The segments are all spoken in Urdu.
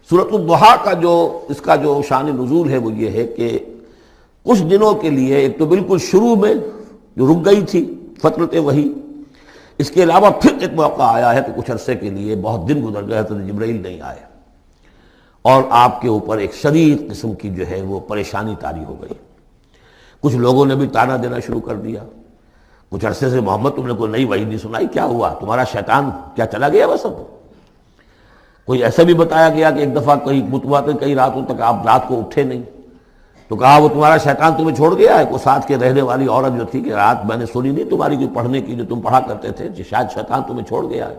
سورۃ الضحیٰ کا اس کا جو شان نزول ہے وہ یہ ہے کہ کچھ دنوں کے لیے، ایک تو بالکل شروع میں جو رک گئی تھی فترت وحی، اس کے علاوہ پھر ایک موقع آیا ہے کہ کچھ عرصے کے لیے بہت دن گزر گئے حضرت جبرائیل نہیں آئے، اور آپ کے اوپر ایک شدید قسم کی جو ہے وہ پریشانی طاری ہو گئی۔ کچھ لوگوں نے بھی طعنہ دینا شروع کر دیا، کچھ عرصے سے محمد تم نے کوئی نئی وحی نہیں سنائی، کیا ہوا تمہارا شیطان کیا چلا گیا بس اب؟ کوئی ایسا بھی بتایا گیا کہ ایک دفعہ کئی راتوں تک آپ رات کو اٹھے نہیں، تو کہا وہ تمہارا شیطان تمہیں چھوڑ گیا ہے۔ کوئی ساتھ کے رہنے والی عورت جو تھی کہ رات میں نے سنی نہیں تمہاری کوئی پڑھنے کی جو تم پڑھا کرتے تھے، شاید شیطان تمہیں چھوڑ گیا ہے۔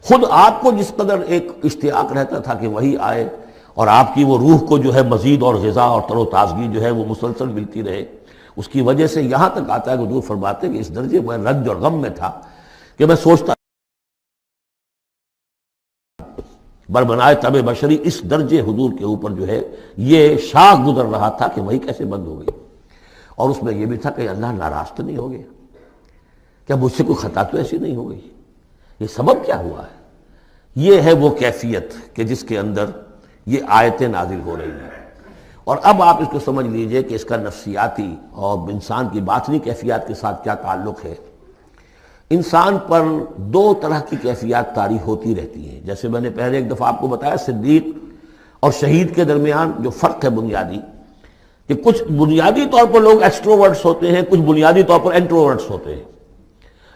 خود آپ کو جس قدر ایک اشتیاق رہتا تھا کہ وہی آئے اور آپ کی وہ روح کو جو ہے مزید اور غذا اور تر و تازگی جو ہے وہ مسلسل ملتی رہے، اس کی وجہ سے یہاں تک آتا ہے کہ حضور فرماتے ہیں کہ اس درجے میں رنج اور غم میں تھا کہ میں سوچتا بربنائے طب بشری، اس درجے حضور کے اوپر جو ہے یہ شاخ گزر رہا تھا کہ وہی کیسے بند ہو گئی۔ اور اس میں یہ بھی تھا کہ اللہ ناراض تو نہیں ہو گیا، کیا مجھ سے کوئی خطا تو ایسی نہیں ہو گئی، یہ سبب کیا ہوا ہے؟ یہ ہے وہ کیفیت کہ جس کے اندر یہ آیتیں نازل ہو رہی ہیں۔ اور اب آپ اس کو سمجھ لیجئے کہ اس کا نفسیاتی اور انسان کی باطنی کیفیات کے ساتھ کیا تعلق ہے۔ انسان پر دو طرح کی کیفیات طاری ہوتی رہتی ہیں، جیسے میں نے پہلے ایک دفعہ آپ کو بتایا صدیق اور شہید کے درمیان جو فرق ہے بنیادی، کہ کچھ بنیادی طور پر لوگ ایکسٹروورٹس ہوتے ہیں، کچھ بنیادی طور پر انٹروورٹس ہوتے ہیں۔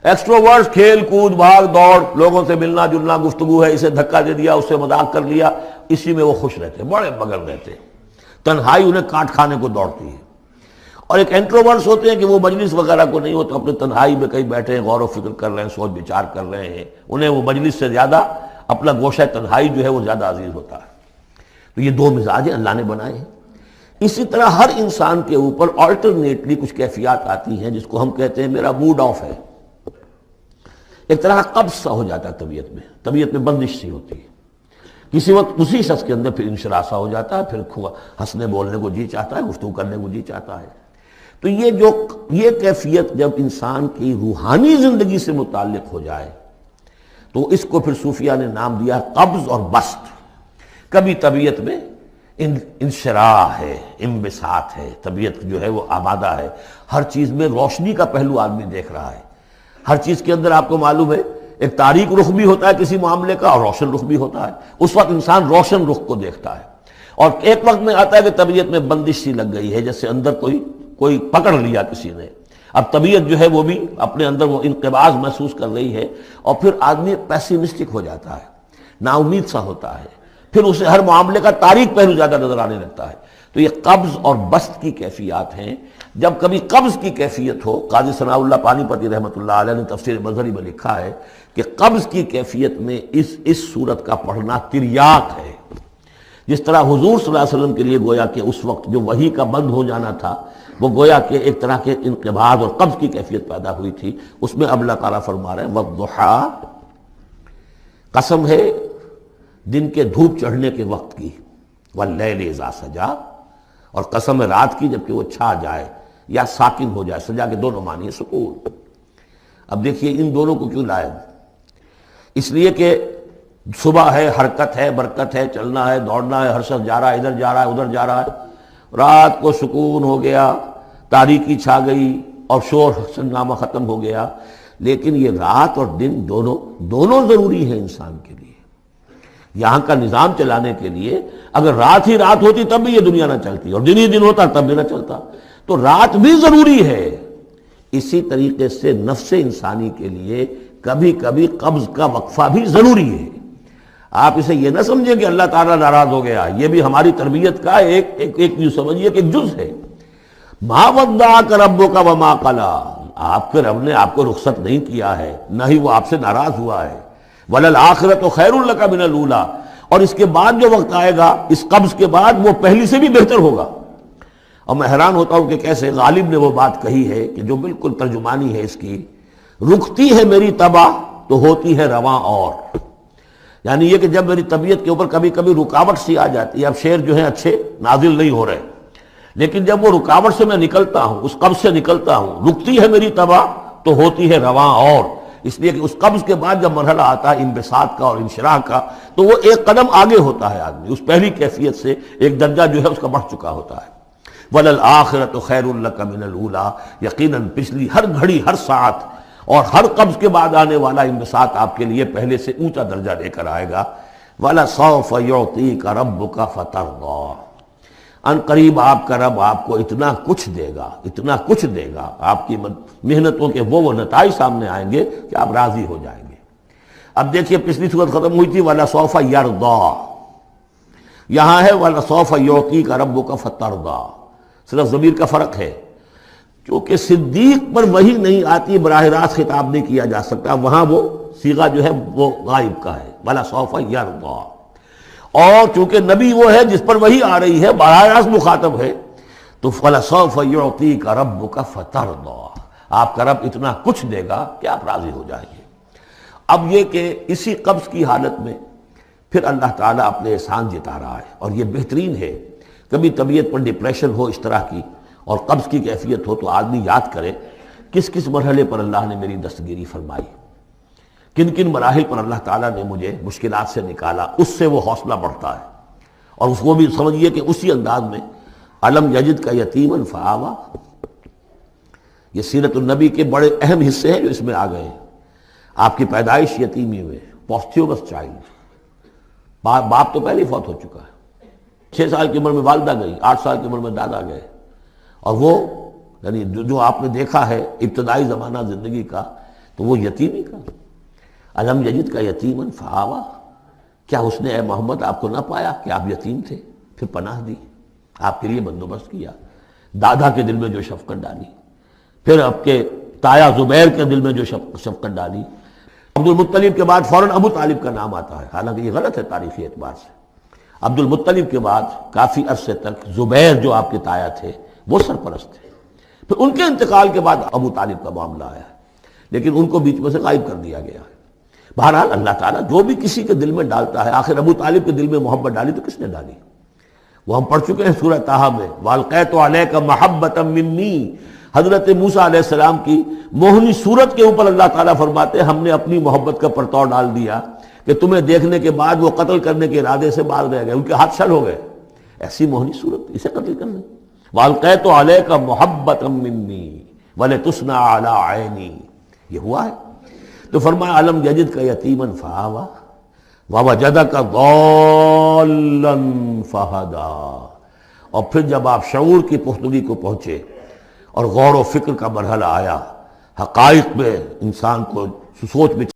ایکسٹروورٹس کھیل کود بھاگ دوڑ، لوگوں سے ملنا جلنا، گفتگو ہے، اسے دھکا دے دیا، اس سے مذاق کر لیا، اسی میں وہ خوش رہتے، بڑے مگن رہتے، تنہائی انہیں کاٹ کھانے کو دوڑتی ہے۔ اور ایک انٹروورٹس ہوتے ہیں کہ وہ مجلس وغیرہ کو نہیں ہوتا، اپنے تنہائی میں کہیں بیٹھے ہیں، غور و فکر کر رہے ہیں، سوچ بچار کر رہے ہیں، انہیں وہ مجلس سے زیادہ اپنا گوشہ تنہائی جو ہے وہ زیادہ عزیز ہوتا ہے۔ تو یہ دو مزاج اللہ نے بنائے ہیں۔ اسی طرح ہر انسان کے اوپر آلٹرنیٹلی کچھ کیفیات آتی ہیں جس کو ہم کہتے ہیں میرا موڈ آف ہے، ایک طرح کا قبض سا ہو جاتا ہے، طبیعت میں بندش سی ہوتی ہے، کسی وقت اسی شخص کے اندر پھر انشراح سا ہو جاتا ہے، پھر ہنسنے بولنے کو جی چاہتا ہے، گفتگو کرنے کو جی چاہتا ہے۔ تو یہ کیفیت جب انسان کی روحانی زندگی سے متعلق ہو جائے تو اس کو پھر صوفیہ نے نام دیا قبض اور بسط۔ کبھی طبیعت میں انشراح ہے، انبساط ہے، طبیعت جو ہے وہ آبادہ ہے، ہر چیز میں روشنی کا پہلو آدمی دیکھ رہا ہے، ہر چیز کے اندر آپ کو معلوم ہے ایک تاریک رخ بھی ہوتا ہے کسی معاملے کا اور روشن رخ بھی ہوتا ہے، اس وقت انسان روشن رخ کو دیکھتا ہے۔ اور ایک وقت میں آتا ہے کہ طبیعت میں بندش سی لگ گئی ہے، جیسے اندر کوئی پکڑ لیا کسی نے، اب طبیعت جو ہے وہ بھی اپنے اندر وہ انقباض محسوس کر رہی ہے، اور پھر آدمی پیسیمسٹک ہو جاتا ہے، نا امید سا ہوتا ہے، پھر اسے ہر معاملے کا تاریک پہلو زیادہ نظر آنے لگتا ہے۔ تو یہ قبض اور بسط کی کیفیات ہیں۔ جب کبھی قبض کی کیفیت ہو، قاضی ثناء اللہ پانی پتی رحمۃ اللہ علیہ نے تفسیر مظہری میں لکھا ہے کہ قبض کی کیفیت میں اس صورت کا پڑھنا تریاق ہے، جس طرح حضور صلی اللہ علیہ وسلم کے لیے گویا کہ اس وقت جو وحی کا بند ہو جانا تھا وہ گویا کہ ایک طرح کے انقباض اور قبض کی کیفیت پیدا ہوئی تھی، اس میں اب اللہ تعالیٰ فرما رہے ہیں والضحیٰ، قسم ہے دن کے دھوپ چڑھنے کے وقت کی، واللیل اذا سجا، اور قسم ہے رات کی جبکہ وہ چھا جائے یا ساکن ہو جائے، سجا کے دونوں معنی ہے سکون۔ اب دیکھیے ان دونوں کو کیوں لائے، اس لیے کہ صبح ہے، حرکت ہے، برکت ہے، چلنا ہے، دوڑنا ہے، ہر شخص جا رہا ہے، ادھر جا رہا ہے ادھر جا رہا ہے، رات کو سکون ہو گیا، تاریکی چھا گئی اور شور ہنگامہ ختم ہو گیا۔ لیکن یہ رات اور دن دونوں ضروری ہیں انسان کے لیے، یہاں کا نظام چلانے کے لیے۔ اگر رات ہی رات ہوتی تب بھی یہ دنیا نہ چلتی، اور دن ہی دن ہوتا تب بھی نہ چلتا، تو رات بھی ضروری ہے۔ اسی طریقے سے نفس انسانی کے لیے کبھی کبھی قبض کا وقفہ بھی ضروری ہے۔ آپ اسے یہ نہ سمجھیں کہ اللہ تعالیٰ ناراض ہو گیا، یہ بھی ہماری تربیت کا ایک یوں سمجھیے کہ ایک جز ہے۔ ما ودعک ربک وما قلی، آپ کے رب نے آپ کو رخصت نہیں کیا ہے، نہ ہی وہ آپ سے ناراض ہوا ہے۔ وَلَلْآخِرَةُ خَيْرٌ لَكَ مِنَ الْأُولَىٰ، اور اس کے بعد جو وقت آئے گا اس قبض کے بعد وہ پہلی سے بھی بہتر ہوگا۔ اور میں حیران ہوتا ہوں کہ کیسے غالب نے وہ بات کہی ہے کہ جو بالکل ترجمانی ہے اس کی، رکتی ہے میری طبع تو ہوتی ہے رواں اور، یعنی یہ کہ جب میری طبیعت کے اوپر کبھی کبھی رکاوٹ سی آ جاتی ہے، اب شعر جو ہیں اچھے نازل نہیں ہو رہے، لیکن جب وہ رکاوٹ سے میں نکلتا ہوں، اس قبض سے نکلتا ہوں، رکتی ہے میری طبع تو ہوتی ہے رواں اور، اس لیے کہ اس قبض کے بعد جب مرحلہ آتا ہے انبساط کا اور انشراح کا تو وہ ایک قدم آگے ہوتا ہے آدمی، اس پہلی کیفیت سے ایک درجہ جو ہے اس کا بڑھ چکا ہوتا ہے۔ وَلَلْآخِرَةُ خَيْرٌ لَكَ مِنَ الْأُولَىٰ، یقیناً پچھلی ہر گھڑی، ہر ساعت اور ہر قبض کے بعد آنے والا انبساط آپ کے لیے پہلے سے اونچا درجہ لے کر آئے گا۔ وَلَسَوْفَ يُعْطِيكَ رَبُّكَ فَتَرْضَىٰ، ان قریب آپ کا رب آپ کو اتنا کچھ دے گا، اتنا کچھ دے گا، آپ کی محنتوں کے وہ نتائج سامنے آئیں گے کہ آپ راضی ہو جائیں گے۔ اب دیکھیے پچھلی صورت ختم ہوئی تھی وَلَسَوْفَ يَرْضَىٰ، یہاں ہے وَلَسَوْفَ يُعْطِيكَ رَبُّكَ فَتَرْضَىٰ، صرف ضمیر کا فرق ہے، کیونکہ صدیق پر وحی نہیں آتی، براہ راست خطاب نہیں کیا جا سکتا، وہاں وہ صیغہ جو ہے وہ غائب کا ہے، وَلَسَوْفَ يَرْضَىٰ۔ اور چونکہ نبی وہ ہے جس پر وحی آ رہی ہے، براہ راست مخاطب ہے، تو فَلَسَوْفَ يُعْطِيكَ رَبُّكَ فَتَرْضَىٰ، آپ کا رب اتنا کچھ دے گا کہ آپ راضی ہو جائیں گے۔ اب یہ کہ اسی قبض کی حالت میں پھر اللہ تعالیٰ اپنے احسان جتا رہا ہے، اور یہ بہترین ہے۔ کبھی طبیعت پر ڈپریشن ہو اس طرح کی اور قبض کی کیفیت ہو تو آدمی یاد کرے کس کس مرحلے پر اللہ نے میری دستگیری فرمائی، کن کن مراحل پر اللہ تعالیٰ نے مجھے مشکلات سے نکالا، اس سے وہ حوصلہ بڑھتا ہے۔ اور اس کو بھی سمجھیے کہ اسی انداز میں علم یجد کا یتیماً فآویٰ، یہ سیرت النبی کے بڑے اہم حصے ہیں جو اس میں آ گئے ہیں۔ آپ کی پیدائش یتیمی میں، پوسٹیومس چائلڈ، باپ تو پہلے ہی فوت ہو چکا ہے، 6 سال کی عمر میں والدہ گئی، 8 سال کی عمر میں دادا گئے، اور وہ یعنی جو آپ نے دیکھا ہے ابتدائی زمانہ زندگی کا تو وہ یتیمی کا۔ علم یجد کا یتیماً فآویٰ، کیا اس نے اے محمد آپ کو نہ پایا کہ آپ یتیم تھے، پھر پناہ دی، آپ کے لیے بندوبست کیا، دادا کے دل میں جو شفقت ڈالی، پھر آپ کے تایا زبیر کے دل میں جو شفقت ڈالی۔ عبد المطلب کے بعد فوراً ابو طالب کا نام آتا ہے، حالانکہ یہ غلط ہے تاریخی اعتبار سے۔ عبد المطلب کے بعد کافی عرصے تک زبیر جو آپ کے تایا تھے وہ سرپرست تھے، پھر ان کے انتقال کے بعد ابو طالب کا معاملہ آیا ہے، لیکن ان کو بیچ میں سے غائب کر دیا گیا ہے۔ بہرحال اللہ تعالیٰ جو بھی کسی کے دل میں ڈالتا ہے، آخر ابو طالب کے دل میں محبت ڈالی تو کس نے ڈالی؟ وہ ہم پڑھ چکے ہیں سورہ طٰہٰ میں، وَأَلْقَيْتُ عَلَيْكَ مَحَبَّةً مِّنِّي، حضرت موسیٰ علیہ السلام کی موہنی صورت کے اوپر اللہ تعالیٰ فرماتے ہیں ہم نے اپنی محبت کا پرتو ڈال دیا کہ تمہیں دیکھنے کے بعد وہ قتل کرنے کے ارادے سے باز رہ گئے، ان کے ہاتھ شل ہو گئے، ایسی موہنی صورت، اسے قتل کر لیں۔ وَأَلْقَيْتُ عَلَيْكَ مَحَبَّةً مِّنِّي وَلِتُصْنَعَ عَلَىٰ عَيْنِي، یہ ہوا ہے۔ تو فرمایا علم یجد کا یتیماً فآویٰ ووجدک ضالاً فہدیٰ، اور پھر جب آپ شعور کی پختگی کو پہنچے اور غور و فکر کا مرحلہ آیا، حقائق میں انسان کو سوچ میں